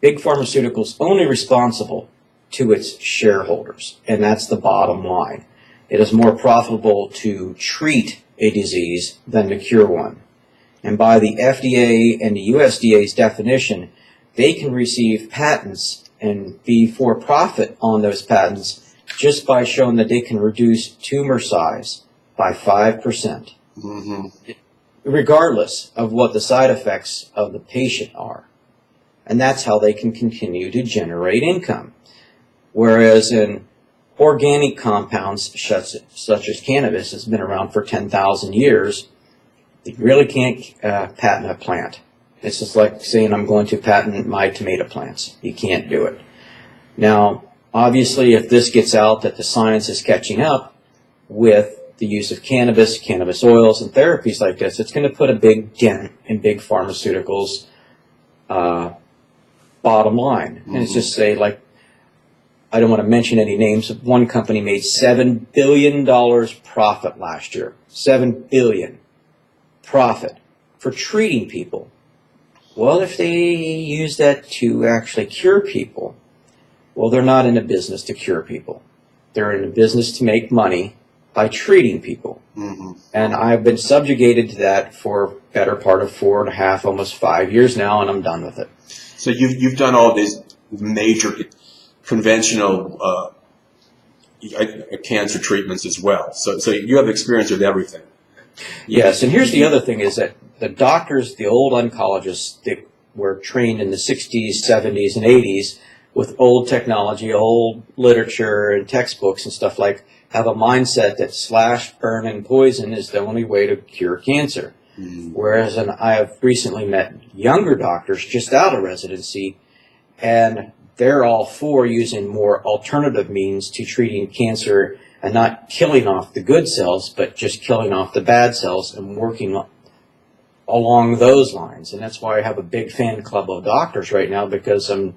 Big Pharmaceuticals only responsible to its shareholders, and that's the bottom line. It is more profitable to treat a disease than to cure one. And by the FDA and the USDA's definition, they can receive patents and be for profit on those patents just by showing that they can reduce tumor size by 5%, regardless of what the side effects of the patient are. And that's how they can continue to generate income. Whereas in organic compounds such as cannabis has been around for 10,000 years, you really can't patent a plant. It's just like saying I'm going to patent my tomato plants. You can't do it. Now, obviously, if this gets out that the science is catching up with the use of cannabis, cannabis oils, and therapies like this, it's going to put a big dent in big pharmaceuticals' bottom line. And it's just say, like, I don't want to mention any names. One company made $7 billion profit last year. $7 billion profit for treating people. Well, if they use that to actually cure people, well, they're not in a business to cure people. They're in a business to make money by treating people. And I've been subjugated to that for better part of 4.5, almost 5 years now, and I'm done with it. So you've done all these major conventional cancer treatments as well. So you have experience with everything. Yes, and here's the other thing is that the doctors, the old oncologists that were trained in the 60s, 70s, and 80s with old technology, old literature and textbooks and stuff like, have a mindset that slash, burn, and poison is the only way to cure cancer. Whereas I have recently met younger doctors just out of residency, and they're all for using more alternative means to treating cancer and not killing off the good cells, but just killing off the bad cells and working along those lines. And that's why I have a big fan club of doctors right now, because I'm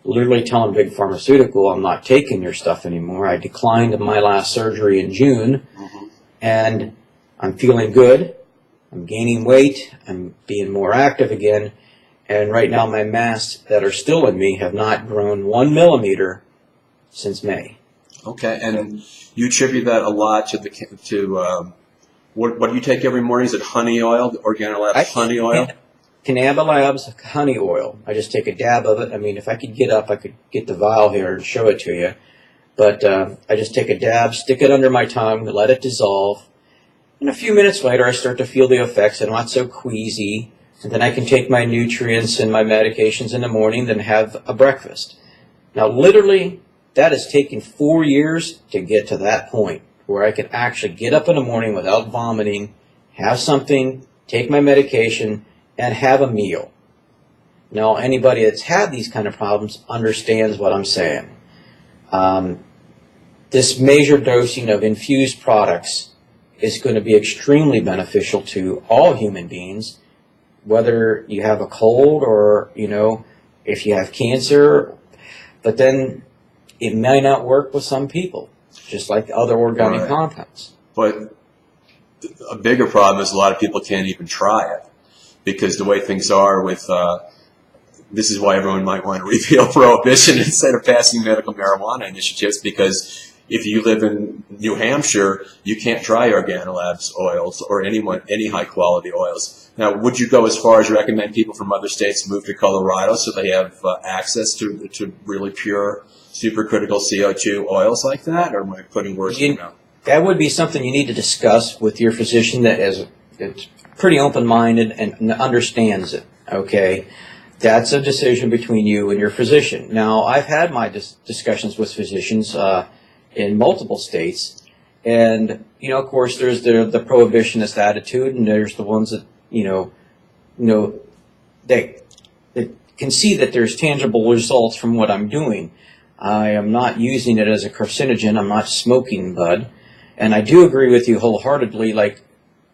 literally telling Big Pharmaceutical, I'm not taking your stuff anymore. I declined my last surgery in June, and I'm feeling good. I'm gaining weight. I'm being more active again. And right now my masks that are still in me have not grown 1 millimeter since May. Okay, and you attribute that a lot to what do you take every morning? Is it honey oil, Organolabs honey oil? Cannabis honey oil. I just take a dab of it. I mean, if I could get up, I could get the vial here and show it to you. But I just take a dab, stick it under my tongue, let it dissolve. And a few minutes later, I start to feel the effects. I'm not so queasy. And then I can take my nutrients and my medications in the morning, then have a breakfast. Now, literally, that has taken 4 years to get to that point where I can actually get up in the morning without vomiting, have something, take my medication, and have a meal. Now, anybody that's had these kind of problems understands what I'm saying. This measured dosing of infused products is going to be extremely beneficial to all human beings, whether you have a cold or, if you have cancer. But then it may not work with some people, just like other organic compounds. But a bigger problem is a lot of people can't even try it, because the way things are with, this is why everyone might want to repeal prohibition instead of passing medical marijuana initiatives, because if you live in New Hampshire, you can't try Organolabs oils or any high-quality oils. Now, would you go as far as recommend people from other states move to Colorado so they have access to really pure, supercritical CO2 oils like that, or am I putting words in your mouth? That would be something you need to discuss with your physician that is pretty open-minded and understands it, okay? That's a decision between you and your physician. Now, I've had my discussions with physicians in multiple states, and, of course, there's the prohibitionist attitude, and there's the ones that, they can see that there's tangible results from what I'm doing. I am not using it as a carcinogen. I'm not smoking bud. And I do agree with you wholeheartedly. Like,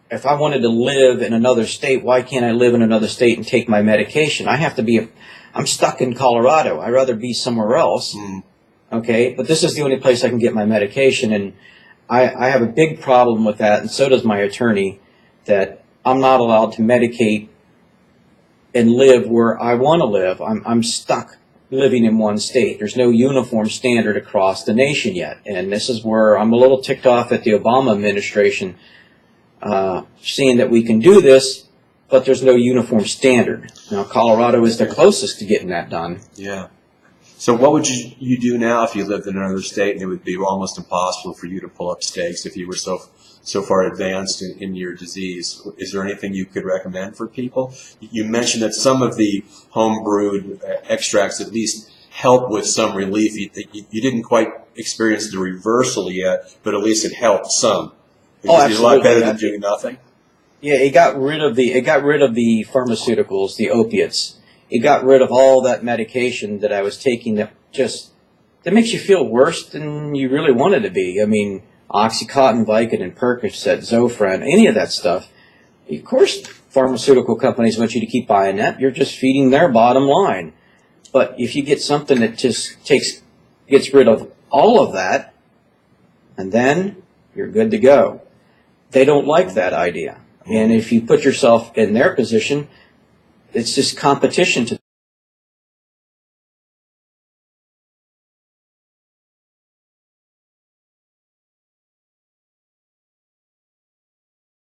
if I wanted to live in another state, why can't I live in another state and take my medication? I'm stuck in Colorado. I'd rather be somewhere else. Okay, but this is the only place I can get my medication, and I have a big problem with that, and so does my attorney, that I'm not allowed to medicate and live where I want to live. I'm stuck living in one state. There's no uniform standard across the nation yet. And this is where I'm a little ticked off at the Obama administration, seeing that we can do this, but there's no uniform standard. Now, Colorado is the closest to getting that done. Yeah. So what would you do now if you lived in another state and it would be almost impossible for you to pull up stakes if you were so far advanced in your disease? Is there anything you could recommend for people? You mentioned that some of the home-brewed extracts at least help with some relief. You didn't quite experience the reversal yet, but at least it helped some. Oh, absolutely. It's a lot better than doing nothing. Yeah, it got rid of the pharmaceuticals, the opiates. It got rid of all that medication that I was taking that makes you feel worse than you really wanted to be. I mean, Oxycontin, Vicodin, Percocet, Zofran, any of that stuff. Of course, pharmaceutical companies want you to keep buying that. You're just feeding their bottom line. But if you get something that just gets rid of all of that, and then you're good to go. They don't like that idea. And if you put yourself in their position, it's just competition to